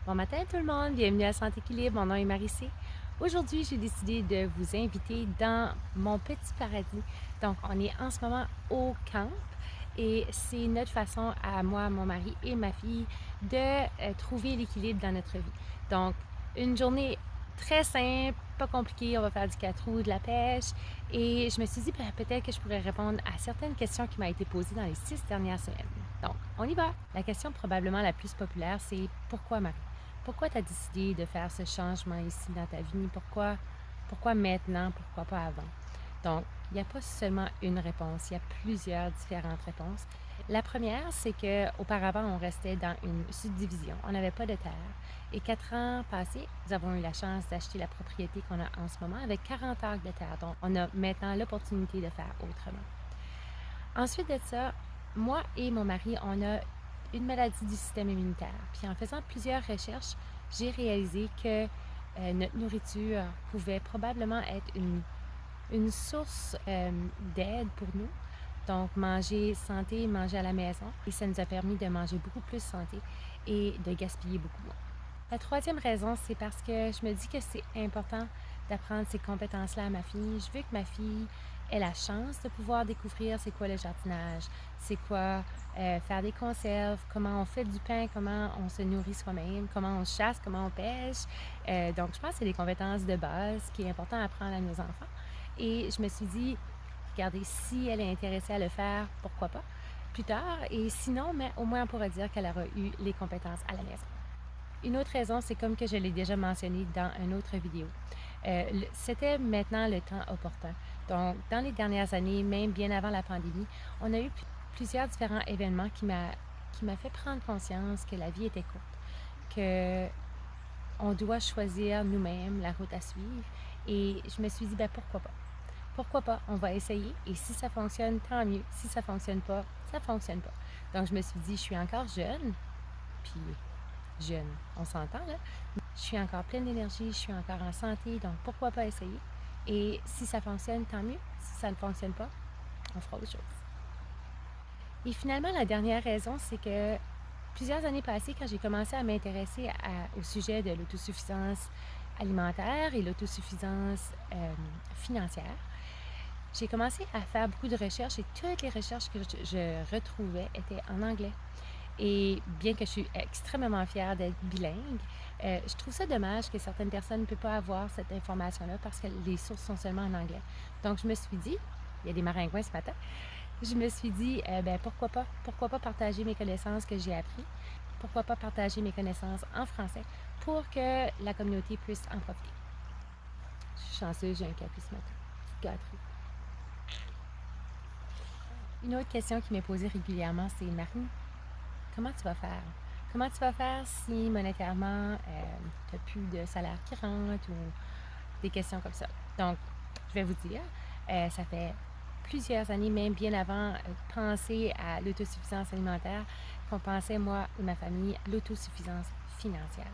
Bon matin tout le monde, bienvenue à Santé Équilibre, mon nom est Marie-C. Aujourd'hui, j'ai décidé de vous inviter dans mon petit paradis. Donc, on est en ce moment au camp et c'est notre façon à moi, mon mari et ma fille de trouver l'équilibre dans notre vie. Donc, une journée très simple, pas compliquée, on va faire du 4 roues, de la pêche et je me suis dit peut-être que je pourrais répondre à certaines questions qui m'ont été posées dans les 6 dernières semaines. Donc, on y va! La question probablement la plus populaire, c'est pourquoi Marie? Pourquoi tu as décidé de faire ce changement ici dans ta vie? Pourquoi maintenant? Pourquoi pas avant? Donc, il n'y a pas seulement une réponse, il y a plusieurs différentes réponses. La première, c'est qu'auparavant, on restait dans une subdivision. On n'avait pas de terre. Et 4 ans passés, nous avons eu la chance d'acheter la propriété qu'on a en ce moment avec 40 acres de terre. Donc, on a maintenant l'opportunité de faire autrement. Ensuite de ça, moi et mon mari, on a une maladie du système immunitaire. Puis en faisant plusieurs recherches, j'ai réalisé que notre nourriture pouvait probablement être une source d'aide pour nous. Donc manger santé, manger à la maison. Et ça nous a permis de manger beaucoup plus santé et de gaspiller beaucoup moins. La troisième raison, c'est parce que je me dis que c'est important d'apprendre ces compétences-là à ma fille. Je veux que ma fille ait la chance de pouvoir découvrir c'est quoi le jardinage, c'est quoi faire des conserves, comment on fait du pain, comment on se nourrit soi-même, comment on chasse, comment on pêche. Donc, je pense que c'est des compétences de base qui est important à apprendre à nos enfants. Et je me suis dit, regardez, si elle est intéressée à le faire, pourquoi pas plus tard. Et sinon, mais au moins on pourra dire qu'elle aura eu les compétences à la maison. Une autre raison, c'est comme que je l'ai déjà mentionné dans une autre vidéo. C'était maintenant le temps opportun. Donc, dans les dernières années, même bien avant la pandémie, on a eu plusieurs différents événements qui m'a fait prendre conscience que la vie était courte, que on doit choisir nous-mêmes la route à suivre. Et je me suis dit, ben pourquoi pas? Pourquoi pas? On va essayer. Et si ça fonctionne, tant mieux. Si ça fonctionne pas, ça fonctionne pas. Donc, je me suis dit, je suis encore jeune, puis jeune, on s'entend là. Je suis encore pleine d'énergie, je suis encore en santé, donc pourquoi pas essayer? Et si ça fonctionne, tant mieux. Si ça ne fonctionne pas, on fera autre chose. Et finalement, la dernière raison, c'est que plusieurs années passées, quand j'ai commencé à m'intéresser au sujet de l'autosuffisance alimentaire et l'autosuffisance financière, j'ai commencé à faire beaucoup de recherches et toutes les recherches que je retrouvais étaient en anglais. Et bien que je suis extrêmement fière d'être bilingue, je trouve ça dommage que certaines personnes ne peuvent pas avoir cette information-là parce que les sources sont seulement en anglais. Donc, je me suis dit, il y a des maringouins ce matin, je me suis dit, ben pourquoi pas partager mes connaissances que j'ai apprises, pourquoi pas partager mes connaissances en français pour que la communauté puisse en profiter. Je suis chanceuse, j'ai un café ce matin. Petite gâterie. Une autre question qui m'est posée régulièrement, c'est Marie, comment tu vas faire? Comment tu vas faire si monétairement, tu n'as plus de salaire qui rentre ou des questions comme ça? Donc, je vais vous dire, ça fait plusieurs années, même bien avant de penser à l'autosuffisance alimentaire, qu'on pensait, moi et ma famille, l'autosuffisance financière.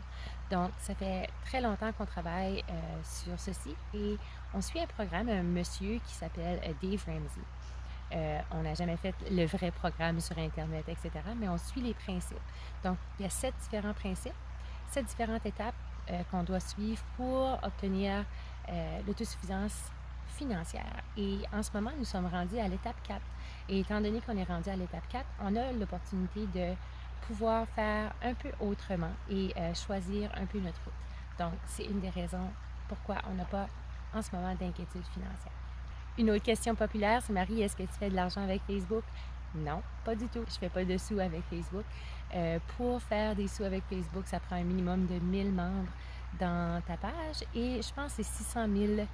Donc, ça fait très longtemps qu'on travaille sur ceci et on suit un programme, un monsieur qui s'appelle Dave Ramsey. On n'a jamais fait le vrai programme sur Internet, etc., mais on suit les principes. Donc, il y a 7 différents principes, 7 différentes étapes qu'on doit suivre pour obtenir l'autosuffisance financière. Et en ce moment, nous sommes rendus à l'étape 4. Et étant donné qu'on est rendu à l'étape 4, on a l'opportunité de pouvoir faire un peu autrement et choisir un peu notre route. Donc, c'est une des raisons pourquoi on n'a pas en ce moment d'inquiétude financière. Une autre question populaire, c'est Marie, est-ce que tu fais de l'argent avec Facebook? Non, pas du tout. Je fais pas de sous avec Facebook. Pour faire des sous avec Facebook, ça prend un minimum de 1000 membres dans ta page et je pense que c'est 600 000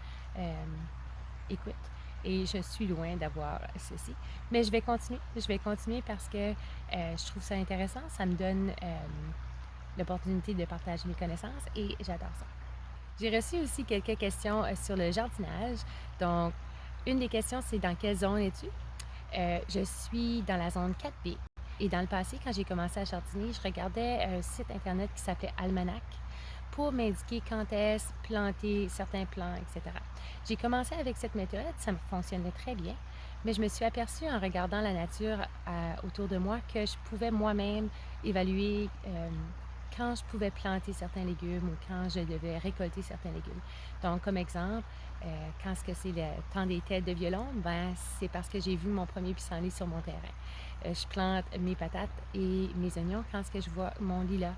écoutes. Et je suis loin d'avoir ceci. Mais je vais continuer. Je vais continuer parce que je trouve ça intéressant. Ça me donne l'opportunité de partager mes connaissances et j'adore ça. J'ai reçu aussi quelques questions sur le jardinage. Donc, une des questions, c'est dans quelle zone es-tu? Je suis dans la zone 4B. Et dans le passé, quand j'ai commencé à jardiner, je regardais un site internet qui s'appelait Almanac pour m'indiquer quand est-ce planter certains plants, etc. J'ai commencé avec cette méthode, ça me fonctionnait très bien, mais je me suis aperçue en regardant la nature autour de moi que je pouvais moi-même évaluer quand je pouvais planter certains légumes ou quand je devais récolter certains légumes. Donc, comme exemple, quand est-ce que c'est le temps des têtes de violon, ben c'est parce que j'ai vu mon premier pissenlit sur mon terrain. Je plante mes patates et mes oignons quand est-ce que je vois mon lilas,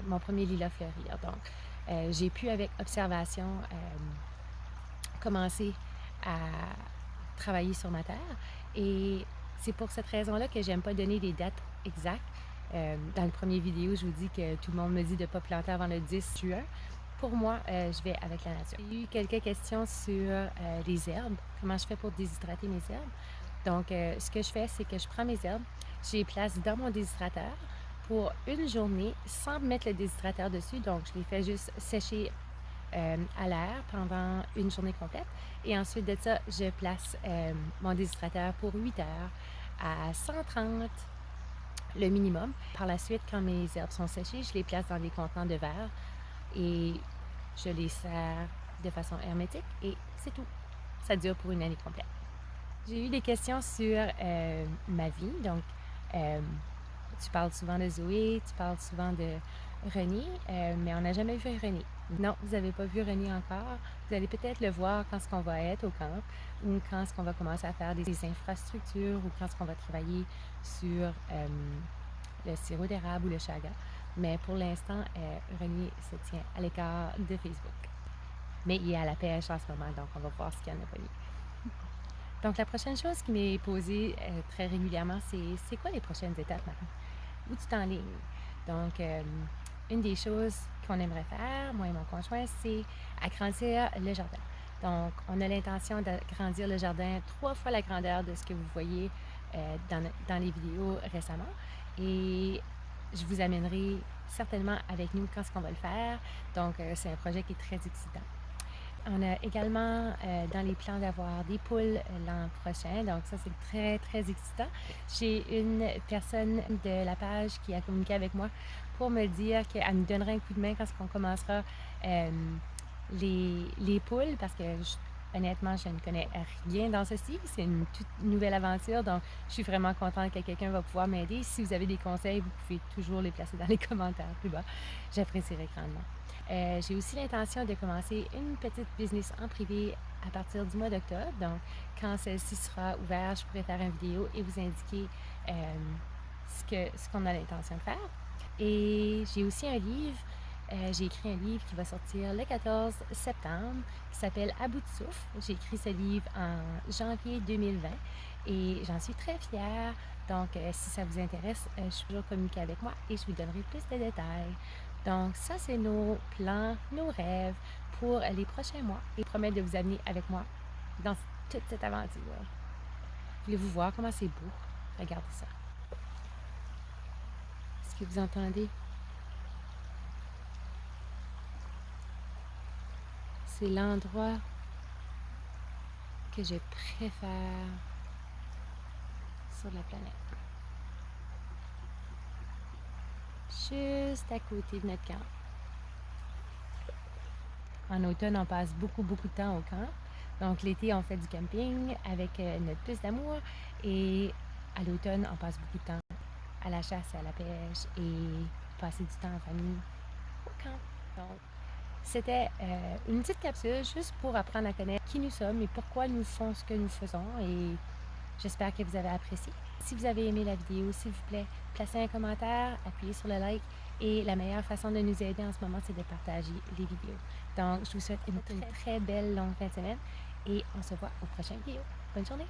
mon premier lilas fleurir. Donc, j'ai pu, avec observation, commencer à travailler sur ma terre. Et c'est pour cette raison-là que j'aime pas donner des dates exactes. Dans le premier vidéo, je vous dis que tout le monde me dit de ne pas planter avant le 10 juin. Pour moi, je vais avec la nature. J'ai eu quelques questions sur les herbes, comment je fais pour déshydrater mes herbes. Donc, ce que je fais, c'est que je prends mes herbes, je les place dans mon déshydrateur pour une journée sans mettre le déshydrateur dessus. Donc, je les fais juste sécher à l'air pendant une journée complète. Et ensuite de ça, je place mon déshydrateur pour 8 heures à 130 le minimum. Par la suite, quand mes herbes sont séchées, je les place dans des contenants de verre et je les sers de façon hermétique et c'est tout. Ça dure pour une année complète. J'ai eu des questions sur ma vie. Donc, tu parles souvent de Zoé, tu parles souvent de René, mais on n'a jamais vu René. Non, vous n'avez pas vu René encore. Vous allez peut-être le voir quand on va être au camp ou quand on va commencer à faire des infrastructures ou quand on va travailler sur le sirop d'érable ou le chaga. Mais pour l'instant, René se tient à l'écart de Facebook. Mais il est à la pêche en ce moment, donc on va voir ce qu'il y en a pas mis. Donc, la prochaine chose qui m'est posée très régulièrement, c'est quoi les prochaines étapes, Marie? Où tu t'enlignes? Donc, une des choses qu'on aimerait faire, moi et mon conjoint, c'est agrandir le jardin. Donc, on a l'intention d'agrandir le jardin 3 fois la grandeur de ce que vous voyez dans les vidéos récemment. Et je vous amènerai certainement avec nous quand est-ce qu'on va le faire. Donc, c'est un projet qui est très excitant. On a également dans les plans d'avoir des poules l'an prochain. Donc ça, c'est très, très excitant. J'ai une personne de la page qui a communiqué avec moi pour me dire qu'elle nous donnerait un coup de main quand on commencera les poules parce que honnêtement, je ne connais rien dans ceci. C'est une toute nouvelle aventure. Donc, je suis vraiment contente que quelqu'un va pouvoir m'aider. Si vous avez des conseils, vous pouvez toujours les placer dans les commentaires plus bas. J'apprécierais grandement. J'ai aussi l'intention de commencer une petite business en privé à partir du mois d'octobre. Donc, quand celle-ci sera ouverte, je pourrai faire une vidéo et vous indiquer ce qu'on a l'intention de faire. Et j'ai aussi un livre. J'ai écrit un livre qui va sortir le 14 septembre qui s'appelle À bout de souffle. J'ai écrit ce livre en janvier 2020 et j'en suis très fière. Donc, si ça vous intéresse, je suis toujours communiquer avec moi et je vous donnerai plus de détails. Donc, ça, c'est nos plans, nos rêves pour les prochains mois et promettre de vous amener avec moi dans toute cette aventure. Voulez-vous voir comment c'est beau? Regardez ça. Est-ce que vous entendez? C'est l'endroit que je préfère sur la planète. Juste à côté de notre camp. En automne, on passe beaucoup, beaucoup de temps au camp. Donc, l'été, on fait du camping avec notre puce d'amour. Et à l'automne, on passe beaucoup de temps à la chasse, à la pêche et passer du temps en famille au camp. Donc, c'était une petite capsule juste pour apprendre à connaître qui nous sommes et pourquoi nous faisons ce que nous faisons. Et j'espère que vous avez apprécié. Si vous avez aimé la vidéo, s'il vous plaît, placez un commentaire, appuyez sur le like. Et la meilleure façon de nous aider en ce moment, c'est de partager les vidéos. Donc, je vous souhaite une très, très belle longue fin de semaine et on se voit au prochain vidéo. Bonne journée!